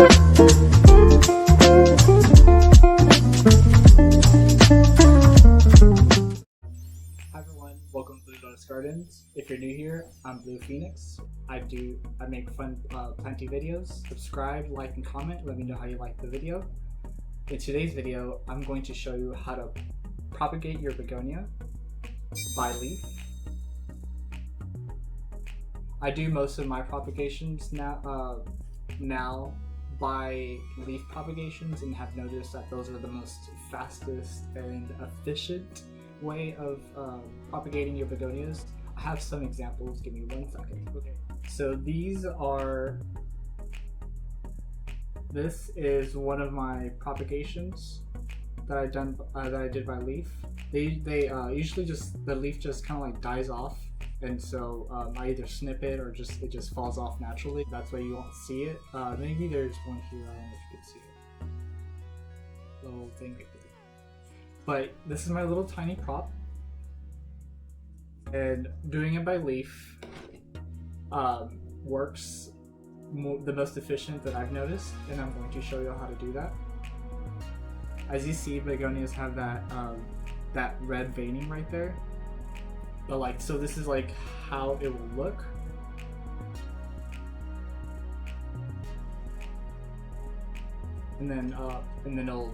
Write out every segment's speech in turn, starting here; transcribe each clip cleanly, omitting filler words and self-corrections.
everyone, welcome to Lotus.gardens. If you're new here, I'm Blue Phoenix. I make fun planting videos. Subscribe, like, and comment. Let me know how you like the video. In today's video, I'm going to show you how to propagate your begonia by leaf. I do most of my propagations now by leaf propagations, and have noticed that those are the most fastest and efficient way of propagating your begonias. I have some examples. Give me 1 second. Okay, so this is one of my propagations that I did by leaf. They usually the leaf just kind of like dies off, and so I either snip it or it just falls off naturally. That's why you won't see it. Maybe there's one here. I don't know if you can see it. Little thing right there. But this is my little tiny prop, and doing it by leaf works the most efficient that I've noticed, and I'm going to show you how to do that. As you see, begonias have that red veining right there. But so this is like how it will look. And then it'll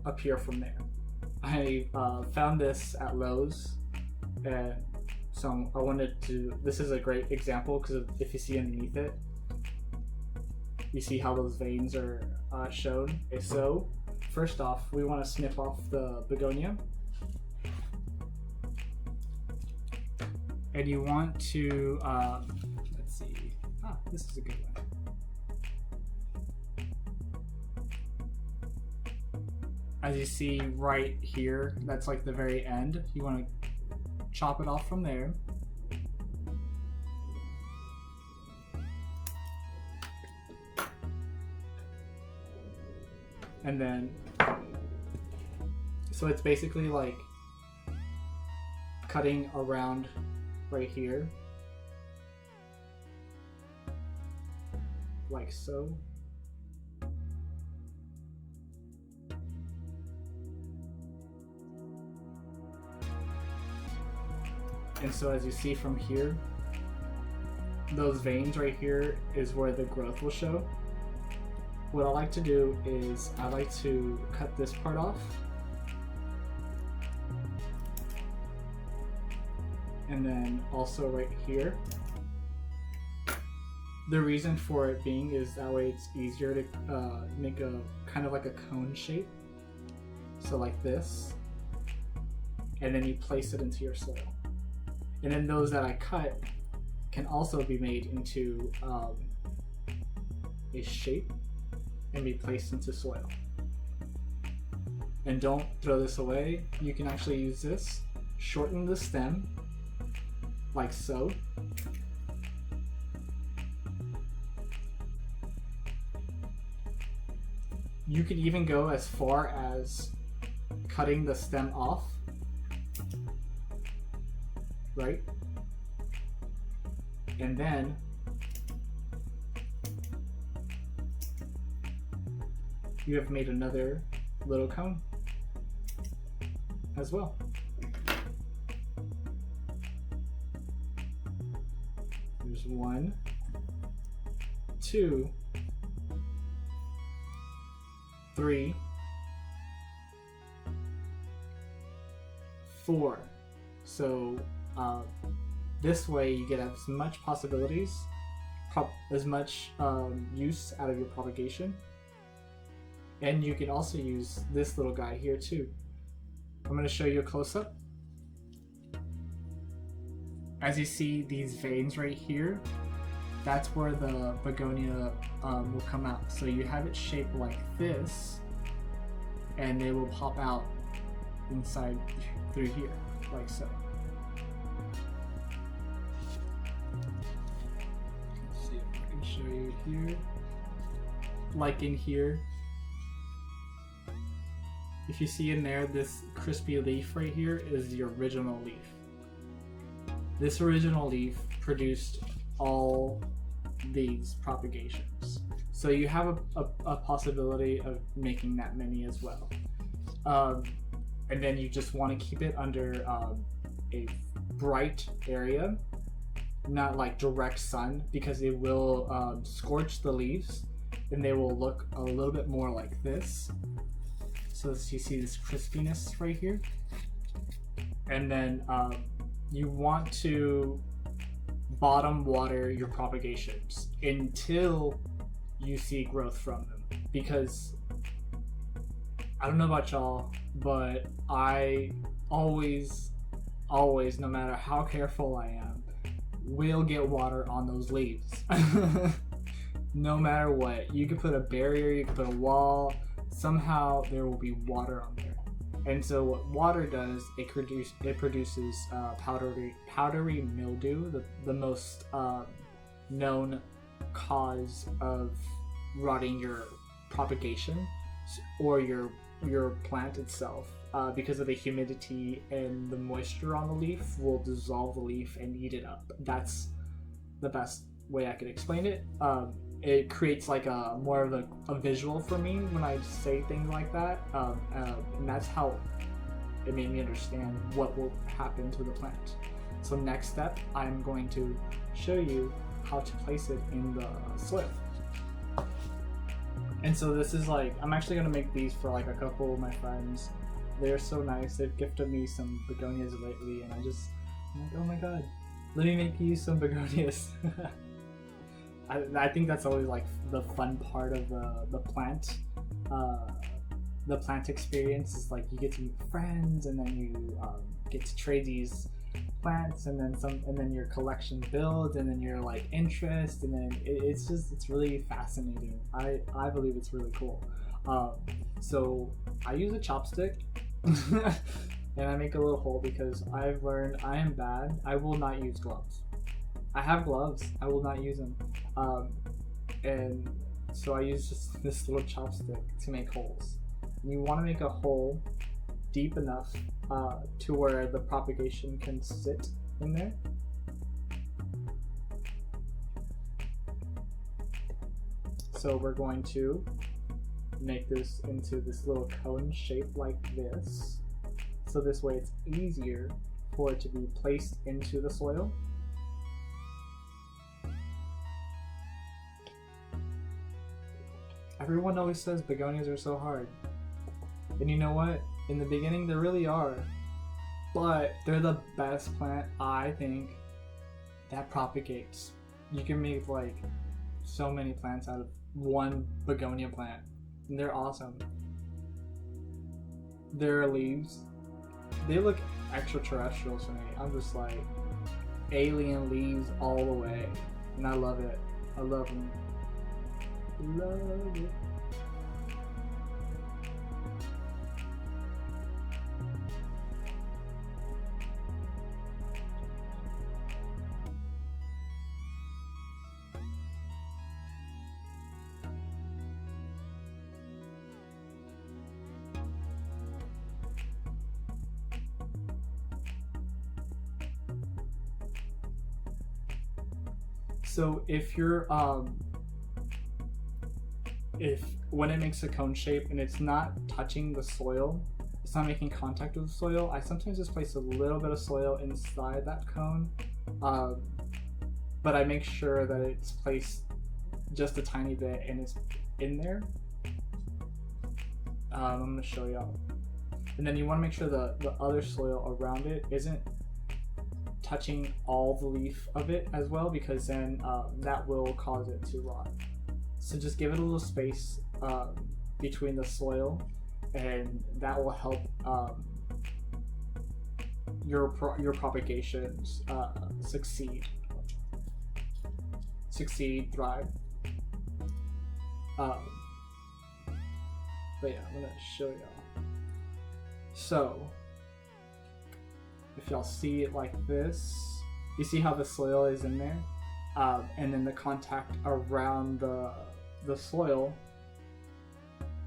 appear from there. I found this at Lowe's, and so I wanted to. This is a great example because if you see underneath it, you see how those veins are shown. Okay, so first off, we want to snip off the begonia, and you want to let's see. This is a good one. As you see right here, that's like the very end. You want to chop it off from there. And then, so it's basically like cutting around right here, like so. And so as you see from here, those veins right here is where the growth will show. What I like to do is I like to cut this part off. And then also right here. The reason for it being is that way it's easier to make a kind of like a cone shape. So like this. And then you place it into your soil. And then those that I cut can also be made into a shape and be placed into soil. And don't throw this away. You can actually use this, shorten the stem, like so. You can even go as far as cutting the stem off. Right? And then you have made another little cone as well. There's 1, 2, 3, 4. So this way you get as much possibilities, as much use out of your propagation. And you can also use this little guy here too. I'm going to show you a close-up. As you see these veins right here, that's where the begonia will come out. So you have it shaped like this, and they will pop out inside through here, like so. Let's see if I can show you here. Like in here, if you see in there, this crispy leaf right here is the original leaf. This original leaf produced all these propagations. So you have a possibility of making that many as well. And then you just want to keep it under a bright area, not like direct sun, because it will scorch the leaves and they will look a little bit more like this. So you see this crispiness right here. And then you want to bottom water your propagations until you see growth from them, because I don't know about y'all, but I always, no matter how careful I am, will get water on those leaves. No matter what. You could put a barrier, you could put a wall, somehow there will be water on there. And so what water does, it produces powdery mildew, the most known cause of rotting your propagation or your plant itself, because of the humidity and the moisture on the leaf will dissolve the leaf and eat it up. That's the best way I could explain it. It creates like a more of a visual for me when I say things like that, and that's how it made me understand what will happen to the plant. So next step, I'm going to show you how to place it in the slit. And so this is like, I'm actually going to make these for like a couple of my friends. They're so nice. They've gifted me some begonias lately, and I'm like, oh my god, let me make you some begonias. I think that's always like the fun part of the plant experience, is like you get to meet friends, and then you get to trade these plants, and then your collection builds, and then your like interest, and then it's really fascinating. I believe it's really cool. So I use a chopstick and I make a little hole because I've learned I am bad. I will not use gloves. I have gloves, I will not use them. And so I use just this little chopstick to make holes. And you want to make a hole deep enough to where the propagation can sit in there. So we're going to make this into this little cone shape like this. So this way it's easier for it to be placed into the soil. Everyone always says begonias are so hard. And you know what? In the beginning, they really are. But they're the best plant, I think, that propagates. You can make like so many plants out of one begonia plant. And they're awesome. Their leaves, they look extraterrestrial to me. I'm just like, alien leaves all the way. And I love it. I love them. Love it. So if you're when it makes a cone shape and it's not touching the soil, it's not making contact with the soil, I sometimes just place a little bit of soil inside that cone, but I make sure that it's placed just a tiny bit and it's in there. I'm going to show y'all. And then you want to make sure the other soil around it isn't touching all the leaf of it as well, because then that will cause it to rot. So just give it a little space between the soil, and that will help your propagations succeed, thrive. But yeah, I'm gonna show y'all. So if y'all see it like this, you see how the soil is in there, and then the contact around the soil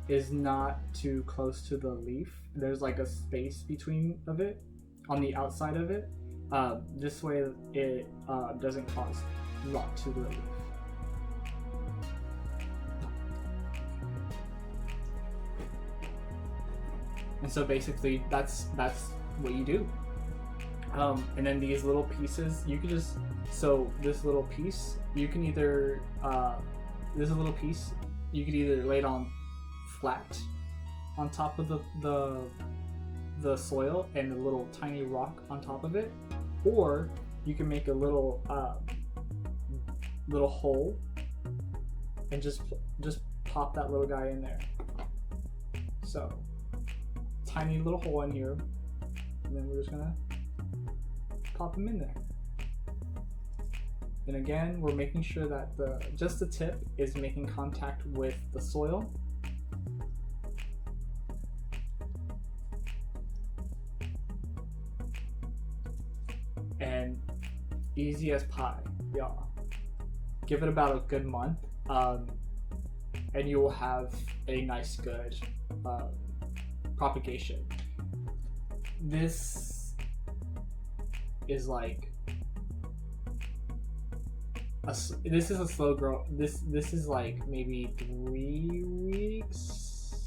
is not too close to the leaf. There's like a space between of it on the outside of it. This way it doesn't cause rot to the leaf. And so basically that's what you do. And then these little pieces, you can just, so this little piece, you can either, this little piece, you could either lay it on flat on top of the soil and a little tiny rock on top of it, or you can make a little hole and just pop that little guy in there. So tiny little hole in here, and then we're just gonna pop them in there. And again, we're making sure that just the tip is making contact with the soil. And easy as pie, y'all. Give it about a good month, and you will have a nice, good propagation. This is like this is a slow grow. This is like maybe 3 weeks.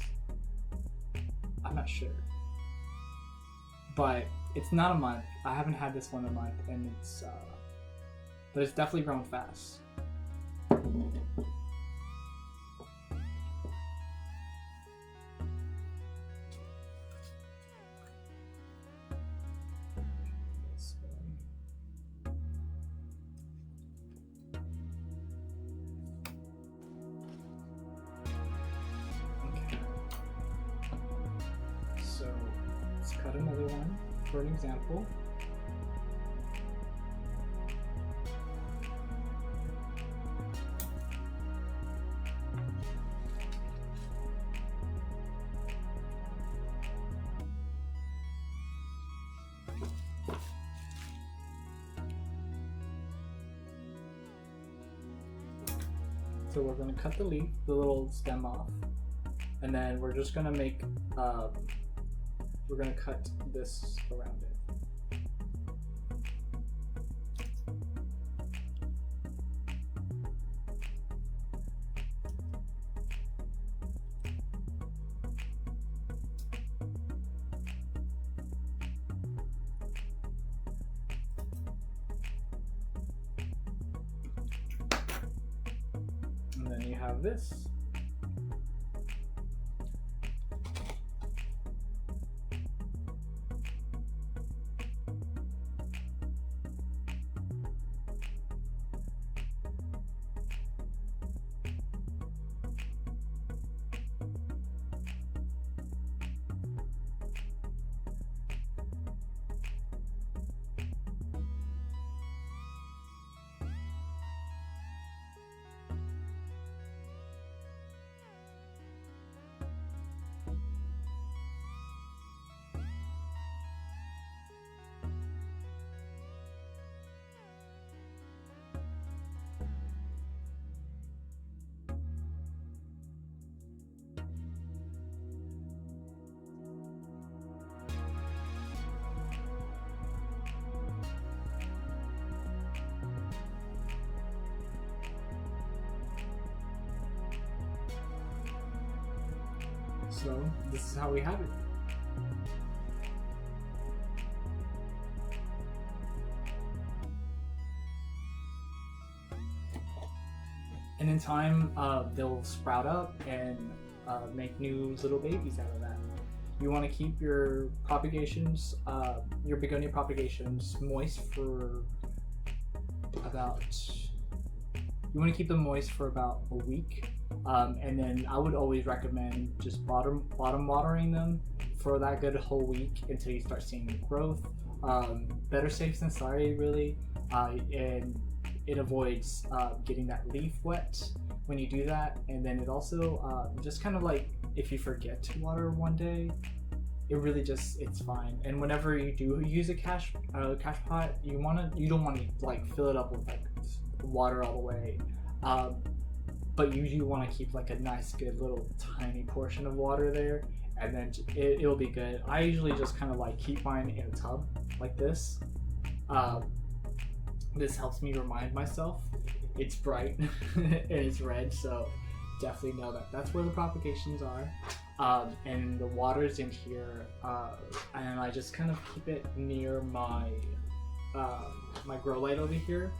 I'm not sure, but it's not a month. I haven't had this one a month, and it's but it's definitely grown fast. So let's cut another one for an example. So we're going to cut the leaf, the little stem off, and then we're just going to make, we're going to cut this around it. And then you have this. So this is how we have it. And in time, they'll sprout up and make new little babies out of that. You want to keep your propagations, your begonia propagations, moist for about. You want to keep them moist for about a week. And then I would always recommend just bottom watering them for that good whole week until you start seeing growth. Better safe than sorry, really, and it avoids getting that leaf wet when you do that. And then it also just kind of like if you forget to water one day, it really just it's fine. And whenever you do use a cash pot, you don't want to like fill it up with like water all the way. But you do want to keep like a nice good little tiny portion of water there, and then it'll be good. I usually just kind of like keep mine in a tub like this. This helps me remind myself it's bright and it's red, so definitely know that that's where the propagations are. and the water's in here, and I just kind of keep it near my my grow light over here,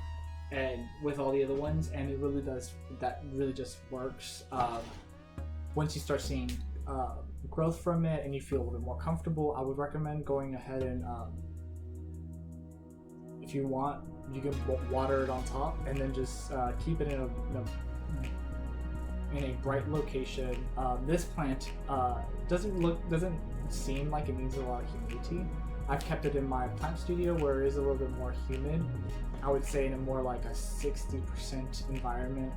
and with all the other ones, and it really does, that really just works. Once you start seeing growth from it and you feel a little bit more comfortable, I would recommend going ahead and if you want, you can water it on top, and then just keep it in a bright location. This plant doesn't seem like it needs a lot of humidity. I've kept it in my plant studio where it is a little bit more humid. I would say in a more like a 60% environment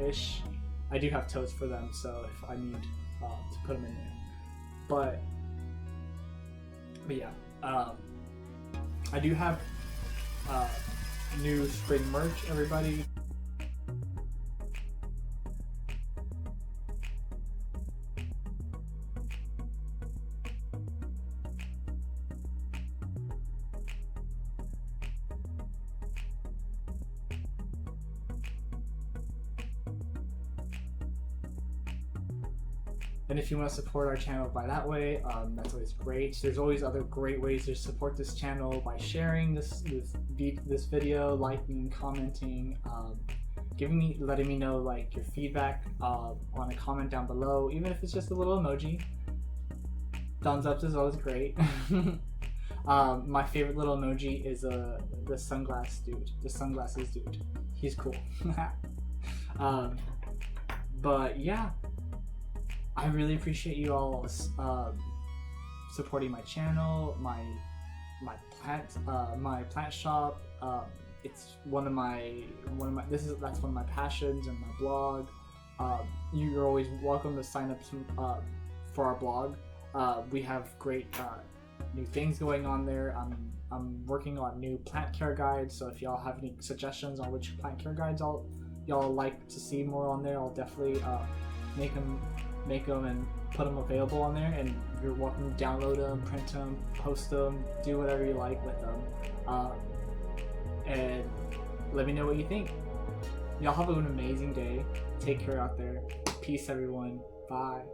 ish. I do have totes for them, so if I need to put them in there. But yeah, I do have new spring merch, everybody. And if you want to support our channel by that way, that's always great. There's always other great ways to support this channel by sharing this video, liking, commenting, letting me know like your feedback on a comment down below, even if it's just a little emoji. Thumbs up is always great. My favorite little emoji is the sunglasses dude. He's cool. But yeah. I really appreciate you all supporting my channel, my plant shop. It's one of my that's one of my passions, and my blog. You're always welcome to sign up for our blog. We have great new things going on there. I'm working on new plant care guides, so if y'all have any suggestions on which plant care guides y'all like to see more on there, I'll definitely make them and put them available on there, and you're welcome to download them, print them, post them, do whatever you like with them, and let me know what you think. Y'all have an amazing day. Take care out there. Peace, everyone. Bye.